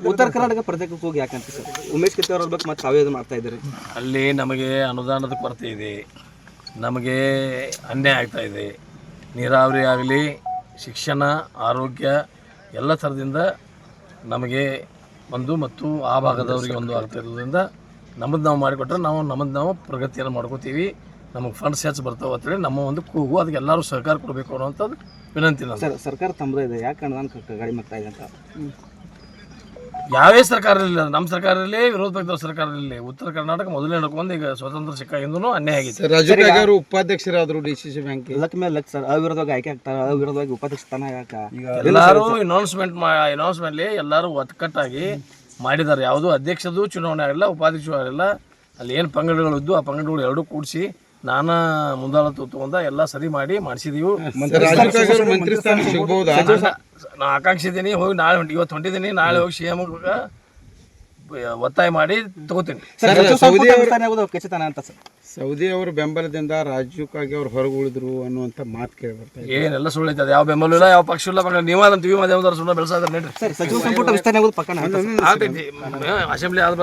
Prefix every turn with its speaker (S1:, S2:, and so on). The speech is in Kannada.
S1: ಉತ್ತರ ಕರ್ನಾಟಕ ಪ್ರತ್ಯೇಕಕ್ಕೆ ಹೋಗಿ ಯಾಕಂತ ಸರ್ ಉಮೇಶ್ ಕತ್ತಿ ಅವ್ರ ಬಗ್ಗೆ ಮತ್ತೆ ತಾವೇ ಮಾಡ್ತಾ ಇದ್ದಾರೆ.
S2: ಅಲ್ಲಿ ನಮಗೆ ಅನುದಾನದ ಕೊರತೆ ಇದೆ, ನಮಗೆ ಅನ್ಯಾಯ ಆಗ್ತಾ ಇದೆ. ನೀರಾವರಿ ಆಗಲಿ, ಶಿಕ್ಷಣ, ಆರೋಗ್ಯ ಎಲ್ಲ ಥರದಿಂದ ನಮಗೆ ಒಂದು ಮತ್ತು ಆ ಭಾಗದವರಿಗೆ ಒಂದು ಆಗ್ತಾ ಇರೋದ್ರಿಂದ ನಮ್ಮದು ನಾವು ಮಾಡಿಕೊಟ್ರೆ ನಾವು ಪ್ರಗತಿಯನ್ನು ಮಾಡ್ಕೋತೀವಿ. ನಮಗೆ ಫಂಡ್ಸ್ ಹೆಚ್ಚು ಬರ್ತಾವೆ ಅಂತೇಳಿ ನಮ್ಮ ಒಂದು ಕೂಗು. ಅದಕ್ಕೆ ಎಲ್ಲರೂ ಸಹಕಾರ ಕೊಡಬೇಕು ಅನ್ನೋಂಥದ್ದು ವಿನಂತಿ ನಾನು.
S1: ಸರ್ ಸರ್ಕಾರ ತಮ್ಮದೇ ಇದೆ, ಯಾಕೆ ಅನುದಾನ ಕಡಿಮೆ ಆಗ್ತಾ ಇದೆ ಅಂತ?
S2: ಯಾವೇ ಸರ್ಕಾರ ಇರಲಿಲ್ಲ, ನಮ್ಮ ಸರ್ಕಾರ ಇರಲಿ, ವಿರೋಧ ಪಕ್ಷದ ಸರ್ಕಾರ ಇರಲಿ, ಉತ್ತರ ಕರ್ನಾಟಕ ಮೊದಲೇ ನಡ್ಕೊಂಡು ಈಗ ಸ್ವತಂತ್ರ ಸಿಕ್ಕಾಗಿಂದೂ ಅನ್ಯಾಯ ಆಗಿದೆ.
S3: ರಾಜು ಕಾಗೆ ಅವರು ಉಪಾಧ್ಯಕ್ಷರಾದರು DCC ಬ್ಯಾಂಕ್
S1: ಲಕ್ ಮೇಲೆ ಲಕ್ ಸರ್, ಅವಿರೋಧವಾಗಿ ಆಯ್ಕೆ ಆಗ್ತಾರೆ, ಅವಿರೋಧವಾಗಿ ಉಪಾಧ್ಯಕ್ಷ ಸ್ಥಾನ ಯಾಕೆ?
S2: ಎಲ್ಲರೂ ಅನೌನ್ಸ್ಮೆಂಟ್ಲಿ ಎಲ್ಲರೂ ಒಕ್ಕಟ್ಟಾಗಿ ಮಾಡಿದ್ದಾರೆ. ಯಾವುದೂ ಅಧ್ಯಕ್ಷದು ಚುನಾವಣೆ ಆಗಿಲ್ಲ, ಉಪಾಧ್ಯಕ್ಷ ಆಗಿಲ್ಲ. ಅಲ್ಲಿ ಏನು ಪಂಗಡಗಳು ಇದ್ದು ಆ ಪಂಗಡಗಳು ಎರಡೂ ಕೂಡಿಸಿ ನಾನಾ ಮುಂದಾಳತ್ವ ತಗೊಂಡ ಎಲ್ಲ ಸರಿ ಮಾಡಿ ಮಾಡಿಸಿದೀವಿ.
S3: ಮಂತ್ರಿ ಸ್ಥಾನ ಸಿಗಬಹುದಾ?
S2: ನಾ ಆಕಾಂಕ್ಷಿ ಇದ್ದೀನಿ, ಹೋಗಿ ನಾಳೆ ಇವತ್ತು ಹೊಂಟಿದ್ದೀನಿ, ನಾಳೆ ಹೋಗಿ CM ಒತ್ತಾಯ ಮಾಡಿ ತಗೋತೀನಿ.
S3: ಸೌದಿ ಅವರ ಬೆಂಬಲದಿಂದ ರಾಜೀವ್ ಕಾಗೆ ಅವ್ರು ಹೊರಗೆ ಉಳಿದ್ರು ಅನ್ನುವಂಥ ಮಾತು ಕೇಳಿ ಬರ್ತಾರೆ.
S2: ಏನೆಲ್ಲ ಸುಳ್ಳು ಐತೆ, ಯಾವ ಬೆಂಬಲ ಇಲ್ಲ, ಯಾವ ಪಕ್ಷ ಇಲ್ಲ. ನೀವಾದಂತ ಟಿವಿ ಮಾಧ್ಯಮದವ್ರು ಸುಳ್ಳು ಬೆಳೆಸಾದ್ರೆ ನೋಡ್ರಿ.
S1: ಸಚಿವ ಸಂಪುಟ ವಿಸ್ತರಣೆ ಆಗೋದು ಪಕ್ಕನ
S2: ಆಗ್ತೈತಿ. ಅಸೆಂಬ್ಲಿ ಆದ